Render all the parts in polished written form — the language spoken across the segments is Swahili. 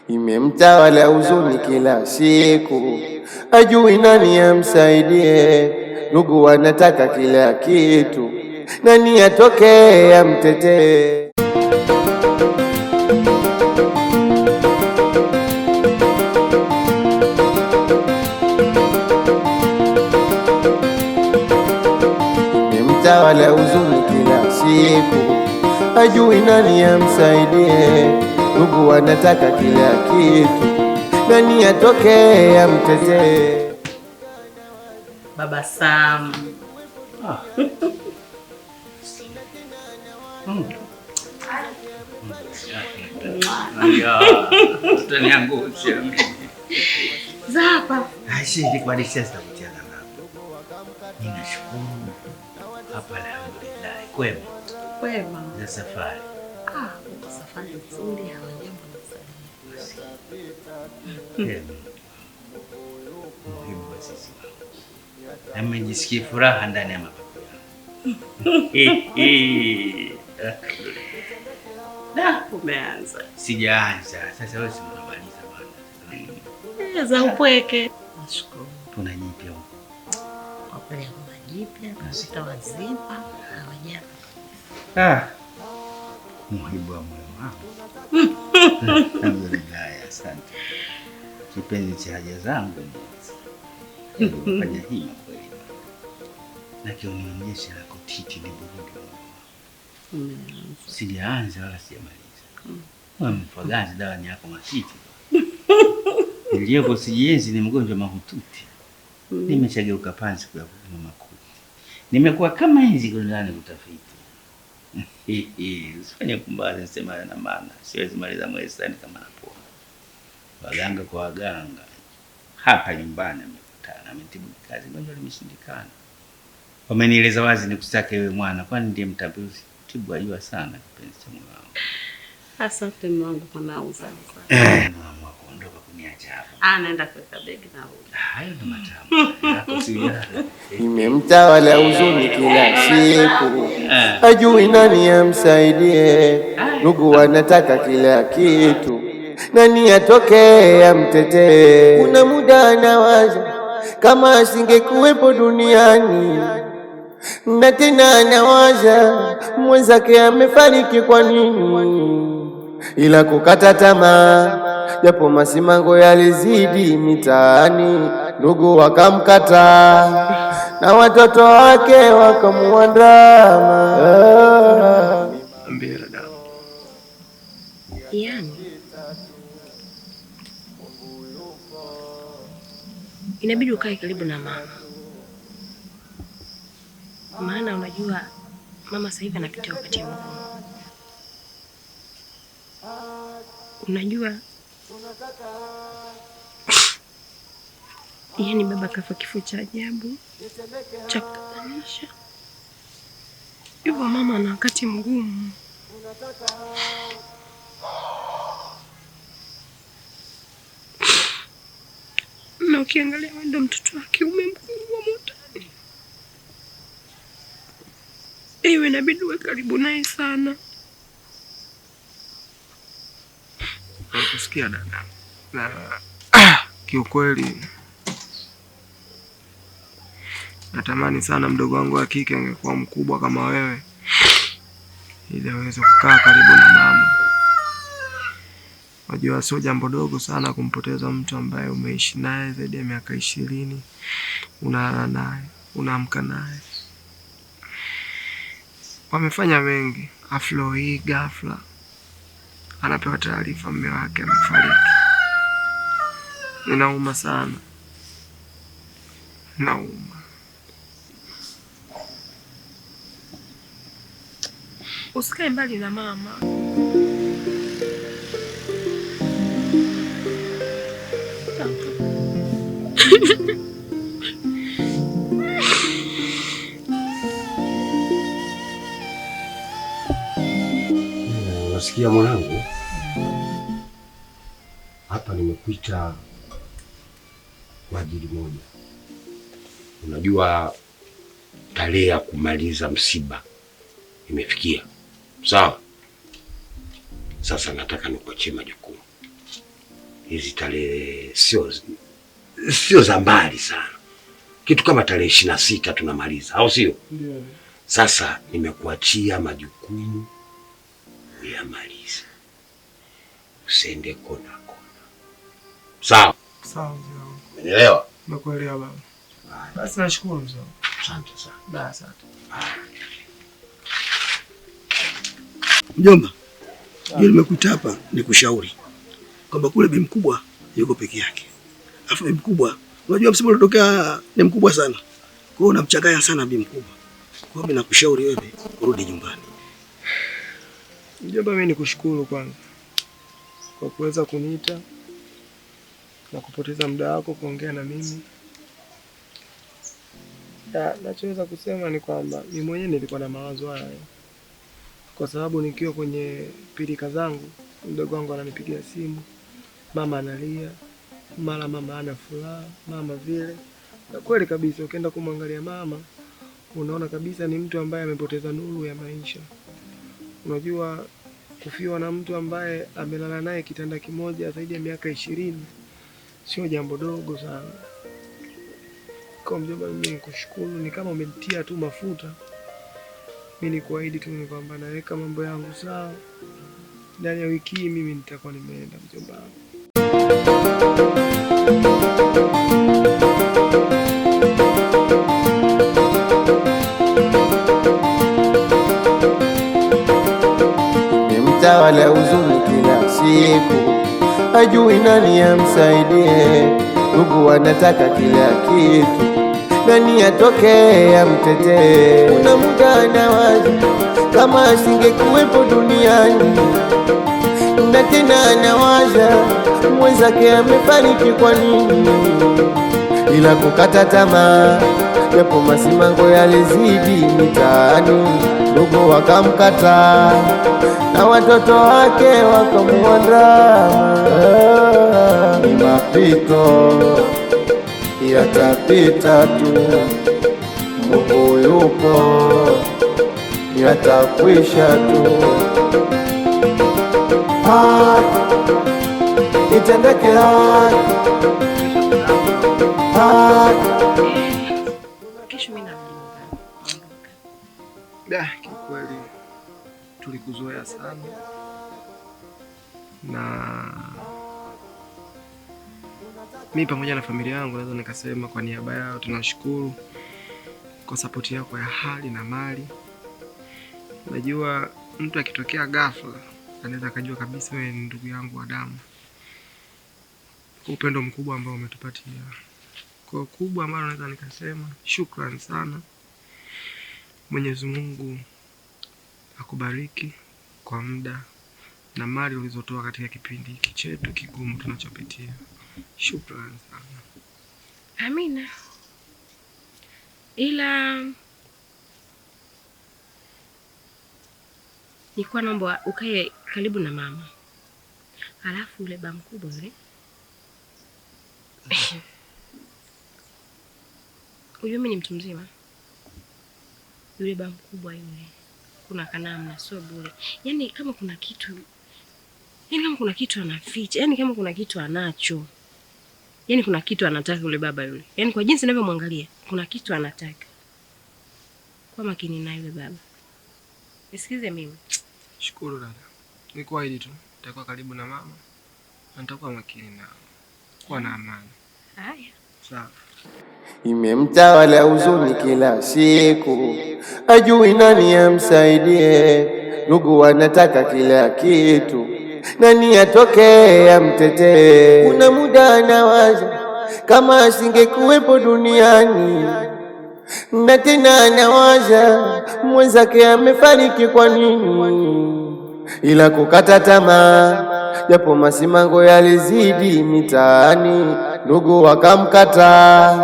imemtawala huzuni kila siku, ajui nani amsaidie. Ndugu wanataka kila kitu, nani atoke amtetee. Imemtawala huzuni kila siku, ajui nani amsaidie. Ndugu wanataka kila kitu, nani atoke amtetee. Baba Sam. Utaniangusha. Zapa. Asante kwa dishasa kutiana nako. Ninashukuru. Hapa alhamdulillah. Kwema za safari. Safari nzuri, hawajambo na muhimu wa sisi. Nimejisikia furaha ndani ya mapato yangu. Umeanza. Sijaanza. Sasa wewe unamaliza bwana. Za upweke. Nashukuru. Kuna jipya huko. Wapeleka majipya, kasita wazima, hawajambo. Muhibu wa moyo wangu. Alhamdulillah, asante. Kipenzi cha haja zangu. Fanya hima kweli. Na kionionyesha la kutiti ni burudi. Sijaanza wala sijamaliza. Mfagazi dawa ni yako matiti. Niliyopo sijienzi ni mgonjwa mahututi. Nimeshageuka panzi kwa kupima makuti. Nimekuwa kama hizi ndani kutafiti. Usifanye kumbaza nisema na maana. Siwezi maliza mwezi kama napoa. Waganga kwa waganga. Hapa nyumbani amekutana, ametibu kazi gonjwa limeshindikana. Wamenieleza wazi nikusitake wewe mwana, kwani ndiye mtabizi. Tibu ajua sana kipenzi cha moyo wangu. Asante mwangu kwa nauza. Mama kuondoka kuniacha hapa. Naenda kuweka begi na rudi. Hayo ndo matamu. Yako siya. Imemtawala huzuni kila siku, ajui nani amsaidie. Ndugu wanataka kila kitu, nani atoke amtetee. Kuna muda anawaza kama asingekuwepo duniani, na tena anawaza mwenzake amefariki kwa nini. Ila kukata tamaa, japo masimango yalizidi mitaani, ndugu wakamkata na watoto wake wakamuandama. Ambira damu. Yani inabidi ukae karibu na mama, maana unajua mama sasa hivi anapitia wakati mgumu. Unajua yani baba kafa kifo cha ajabu cha kutatanisha. Hivyo mama ana wakati mgumu. Na ukiangalia wewe ndo mtoto wa kiume mkubwa motani. Ewe inabidi uwe karibu naye sana. Nakusikia dada. Na kiukweli natamani sana mdogo wangu wa kike angekuwa mkubwa kama wewe, ili aweze kukaa karibu na mama. Wajua sio jambo dogo sana kumpoteza mtu ambaye umeishi naye zaidi ya miaka 20, unalala naye, unaamka naye. Wamefanya mengi, aflo hii ghafla anapewa taarifa mume wake amefariki. Inauma sana. Nauma. Usikae mbali na mama. Unasikia mwanangu? Hapa nimekuita kwa ajili moja. Unajua tarehe ya kumaliza msiba imefikia. Sawa? Sasa nataka nikuachie majukumu. hizi tarehe sio za mbali sana, kitu kama tarehe 26 tunamaliza, au sio? Ndio. Sasa nimekuachia majukumu uyamalize, usiende kona. Sawa? Sawa mzee. Umeelewa? Nakuelewa baba. Basi nashukuru mzee. Asante sana. Da, asante. Mjomba, yule nimekuita hapa nikushauri kwamba kule bi mkubwa yuko peke yake. Alafu bi mkubwa, unajua msiba uliotokea ni mkubwa sana. Kwa hiyo unamchanganya sana bi mkubwa. Kwa hiyo mimi nakushauri wewe urudi nyumbani. Mjomba, mimi nikushukuru kwanza kwa kuweza kuniita na kupoteza muda wako kuongea na mimi. Nachoweza kusema ni kwamba mimi mwenyewe nilikuwa na mawazo haya, kwa sababu nikiwa kwenye pilika zangu, mdogo wangu ananipigia simu, mama analia, mara mama ana furaha, mama vile. Na kweli kabisa ukienda kumwangalia mama, unaona kabisa ni mtu ambaye amepoteza nuru ya maisha. Unajua kufiwa na mtu ambaye amelala naye kitanda kimoja zaidi ya miaka 20 sio jambo dogo sana. Kwa mjomba, mimi nikushukuru, ni kama umenitia tu mafuta. Mimi nikuahidi tu ni kwamba naweka mambo yangu sawa. Ndani ya wiki hii mimi nitakuwa nimeenda mjomba wangu. Nimemtawala huzuni kila siku, hajui nani amsaidie. Ndugu wanataka kila kitu, nani atoke amtetee. Kuna muda anawaza kama asingekuwepo duniani, na tena anawaza mwenzake amefariki kwa nini. Ila kukata tamaa, japo masimango yalizidi mitaani. Ndugu wakamkata na watoto wake wakamuandama. Ni mapito yatapita tu, Mungu yupo, yatakwisha tu. Itendeke kesho mimi naondoka. Kikweli tulikuzoea sana na mimi pamoja na familia yangu naweza nikasema kwa niaba yao tunashukuru kwa support yako ya hali na mali. Najua mtu akitokea ghafla anaweza kujua kabisa wewe ni ndugu yangu wa damu. Kwa upendo mkubwa ambao umetupatia. Kwa kubwa ambalo naweza nikasema shukrani sana. Mwenyezi Mungu akubariki kwa muda na mali ulizotoa katika kipindi hiki chetu kigumu tunachopitia. Shukrani sana. Amina. Ila nilikuwa naomba ukae karibu na mama. Alafu yule baba mkubwa yule. Huyo mimi ni mtu mzima. Yule baba mkubwa yule. Kuna kanamna sio bure. Yaani kama kuna kitu anaficha, yaani kama kuna kitu anacho. Yaani kuna kitu anataka yule baba yule. Yaani kwa jinsi ninavyomwangalia, kuna kitu anataka. Kwa makini na yule baba. Nisikize mimi. Shukuru dada. Nikuahidi tu nitakuwa karibu na mama. Na nitakuwa makini nao. Kuwa na amani. Haya. Sawa. Imemtawala huzuni kila siku, hajui nani amsaidie. Ndugu wanataka kila kitu, nani atoke amtetee. Kuna muda anawaza kama asingekuwepo duniani, na tena anawaza mwenzake amefariki kwa nini. Ila kukata tamaa, japo masimango yalizidi mitaani. Ndugu wakamkata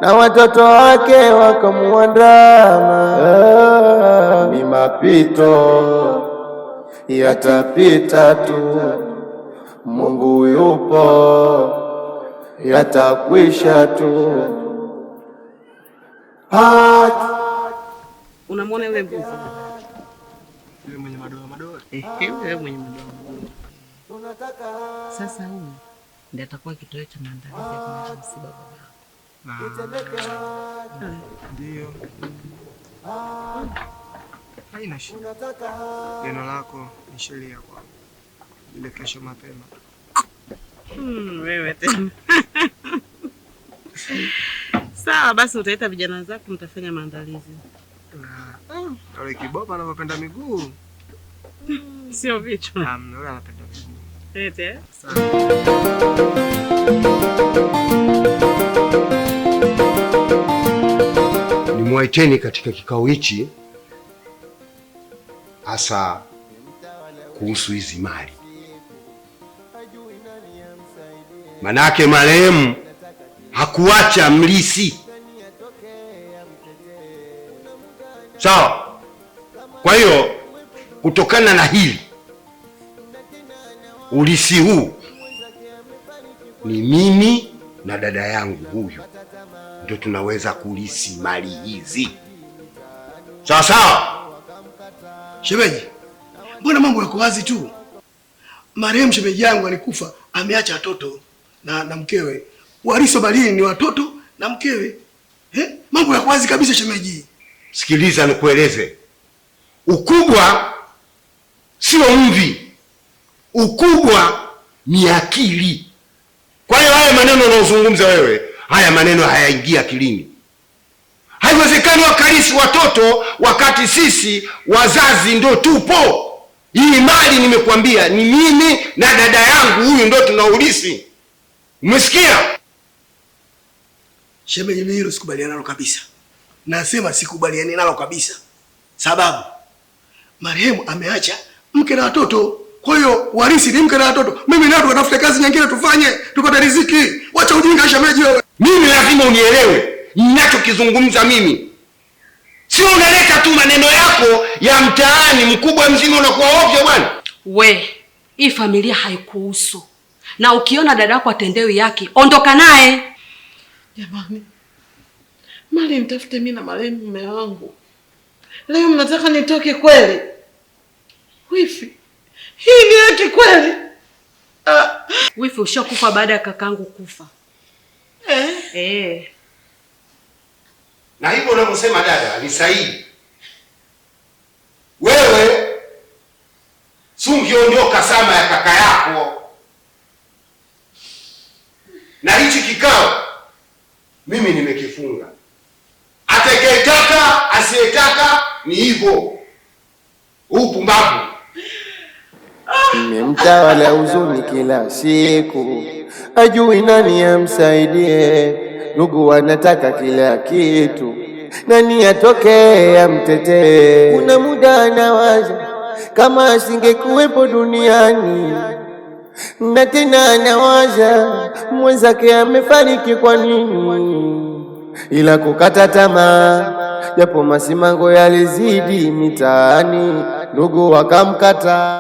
na watoto wake wakamuandama. Ni mapito yatapita tu, Mungu yupo, yatakwisha tu. Unamwona yule mbuzi? Yule mwenye madoa madoa. Yule mwenye madoa madoa. Sasa huyu ndiye atakuwa kitoweo cha maandalizi ya kumaliza msiba baba. Ndio. Haina shida. Neno lako ni sheria kwangu. Ile kesho mapema. Wewe tena. Sawa basi, utaita vijana zako mtafanya maandalizi. Wale kibopa anapenda miguu. Sio vichwa. Yule anapenda miguu. Ete. Nimwaiteni katika kikao hichi hasa kuhusu hizi mali. Manake marehemu hakuacha mlisi. Sawa? Kwa hiyo kutokana na hili, ulisi huu ni mimi na dada yangu huyu ndio tunaweza kulisi mali hizi. Sawa sawa? Shemeji, mbona mambo yako wazi tu? Marehemu shemeji yangu alikufa, ameacha watoto na mkewe. Wariso balini ni watoto na mkewe. Mambo yako wazi kabisa shemeji. Sikiliza nikueleze. Ukubwa sio mvi. Ukubwa ni akili. Kwa hiyo haya maneno unayozungumza wewe, haya maneno hayaingia akilini. Haiwezekani wakalisi watoto wakati sisi wazazi ndio tupo. Hii mali nimekuambia ni mimi na dada yangu huyu ndio tunaulisi. Umesikia? Shemeji, mimi hilo sikubaliana nalo kabisa. Nasema sikubaliani nalo kabisa. Sababu marehemu ameacha mke na watoto. Kwa hiyo warisi ni mke na watoto. Mimi na watu watafute kazi nyingine tufanye, tupate riziki. Wacha ujinga shemeji wewe. Mimi lazima unielewe ninachokizungumza mimi. Sio unaleta tu maneno yako ya mtaani, mkubwa mzima unakuwa ovyo bwana. We, hii familia haikuhusu. Na ukiona dada yako atendewi yake, ondoka naye. Jamani, mali nitafute mimi na marehemu mume wangu. Leo mnataka nitoke kweli? Wifi, hii ni haki kweli? Wifi ushakufa baada ya kakangu kufa. Na hivyo unavyosema dada ni sahihi. Wewe si ungeondoka sama ya kaka yako. Na hichi kikao mimi nimekifunga. Atakayetaka asiyetaka ni hivyo. Upumbavu. Imemtawala huzuni kila siku, ajui nani amsaidie. Ndugu wanataka kila kitu, nani atoke amtetee. Kuna muda anawaza kama asingekuwepo duniani, na tena anawaza mwenzake amefariki kwa nini. Ila kukata tamaa, japo masimango yalizidi mitaani, ndugu wakamkata.